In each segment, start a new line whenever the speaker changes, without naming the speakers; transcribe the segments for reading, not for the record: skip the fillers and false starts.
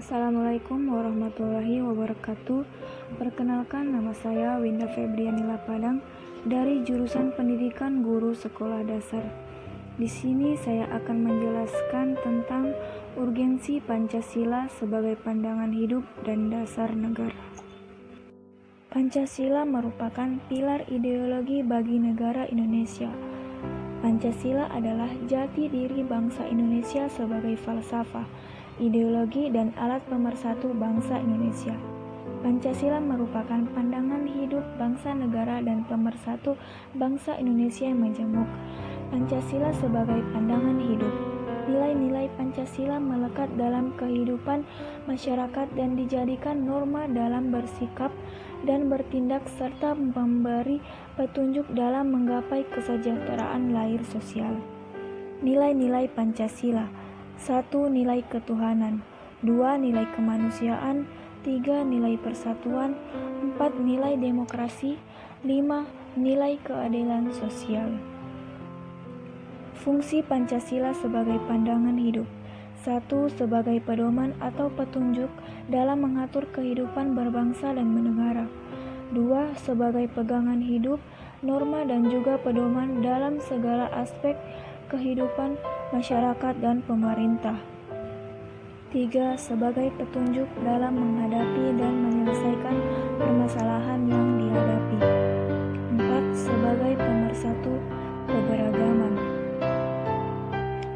Assalamualaikum warahmatullahi wabarakatuh. Perkenalkan, nama saya Winda Febrianila Padang dari jurusan Pendidikan Guru Sekolah Dasar. Di sini saya akan menjelaskan tentang urgensi Pancasila sebagai pandangan hidup dan dasar negara. Pancasila merupakan pilar ideologi bagi negara Indonesia. Pancasila adalah jati diri bangsa Indonesia sebagai falsafah, ideologi, dan alat pemersatu bangsa Indonesia. Pancasila merupakan pandangan hidup bangsa negara dan pemersatu bangsa Indonesia yang majemuk. Pancasila sebagai pandangan hidup. Nilai-nilai Pancasila melekat dalam kehidupan masyarakat dan dijadikan norma dalam bersikap dan bertindak serta memberi petunjuk dalam menggapai kesejahteraan lahir sosial. Nilai-nilai Pancasila: 1. Nilai ketuhanan, 2. Nilai kemanusiaan, 3. Nilai persatuan, 4. Nilai demokrasi, 5. Nilai keadilan sosial. Fungsi Pancasila sebagai pandangan hidup: 1. Sebagai pedoman atau petunjuk dalam mengatur kehidupan berbangsa dan bernegara. 2. Sebagai pegangan hidup, norma dan juga pedoman dalam segala aspek kehidupan masyarakat dan pemerintah. 3. Sebagai petunjuk dalam menghadapi dan menyelesaikan permasalahan yang dihadapi. 4. Sebagai pemersatu keberagaman.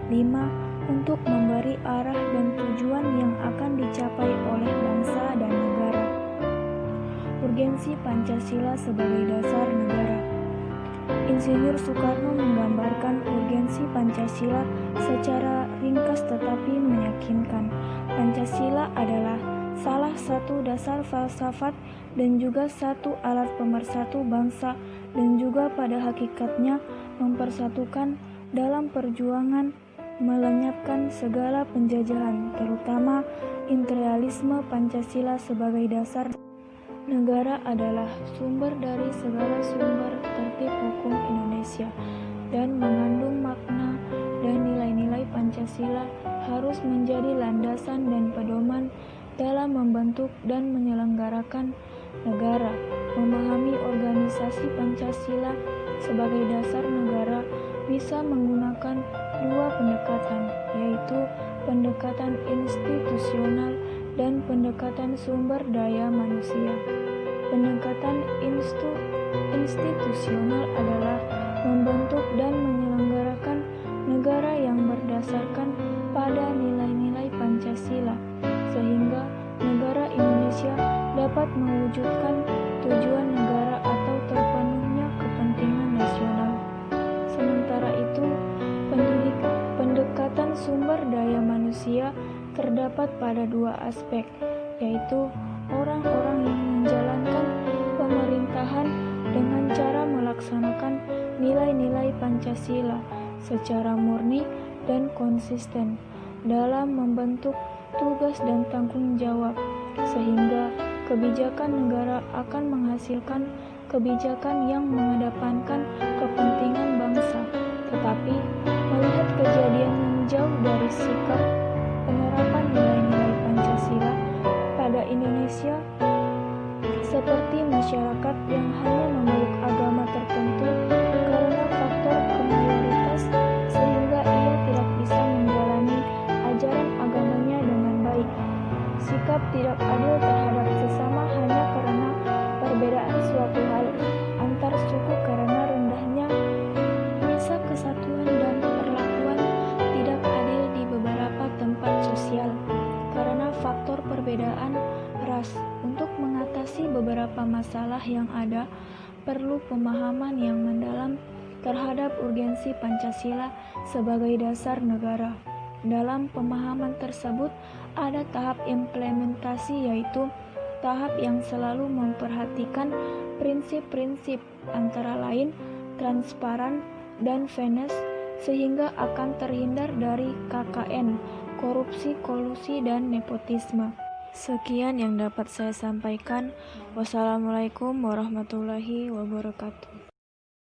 5. Untuk memberi arah dan tujuan yang akan dicapai oleh bangsa dan negara. Urgensi Pancasila sebagai dasar negara. Insinyur Soekarno menggambarkan urgensi Pancasila secara ringkas tetapi meyakinkan. Pancasila adalah salah satu dasar falsafat dan juga satu alat pemersatu bangsa dan juga pada hakikatnya mempersatukan dalam perjuangan melenyapkan segala penjajahan, terutama imperialisme. Pancasila sebagai dasar negara adalah sumber dari segala sumber tertib hukum Indonesia dan mengandung makna dan nilai-nilai. Pancasila harus menjadi landasan dan pedoman dalam membentuk dan menyelenggarakan negara. Memahami organisasi Pancasila sebagai dasar negara bisa menggunakan dua pendekatan, yaitu pendekatan institusional dan pendekatan sumber daya manusia. Pendekatan institusional adalah membentuk dan menyelenggarakan negara yang berdasarkan pada nilai-nilai Pancasila, sehingga negara Indonesia dapat mewujudkan tujuan negara atau terpenuhnya kepentingan nasional. Sementara itu, pendekatan sumber daya manusia terdapat pada dua aspek, yaitu orang-orang yang menjalankan pemerintahan dengan cara melaksanakan nilai-nilai Pancasila secara murni dan konsisten dalam membentuk tugas dan tanggung jawab, sehingga kebijakan negara akan menghasilkan kebijakan yang mengedepankan kepentingan bangsa. Tetapi melihat kejadian yang jauh dari sikap penerapan nilai-nilai Pancasila pada Indonesia, seperti masyarakat yang hanya memeluk agama tertentu karena faktor mayoritas, sehingga ia tidak bisa menjalani ajaran agamanya dengan baik. Sikap tidak adil terhadap sesama hanya karena perbedaan suatu hal antar suku, karena rendahnya rasa kesatuan dan perlakuan tidak adil di beberapa tempat sosial karena faktor perbedaan ras. Untuk mengatasi beberapa masalah yang ada, perlu pemahaman yang mendalam terhadap urgensi Pancasila sebagai dasar negara. Dalam pemahaman tersebut ada tahap implementasi, yaitu tahap yang selalu memperhatikan prinsip-prinsip antara lain transparan dan fairness, sehingga akan terhindar dari KKN, korupsi, kolusi, dan nepotisme. Sekian yang dapat saya sampaikan. Wassalamualaikum warahmatullahi wabarakatuh.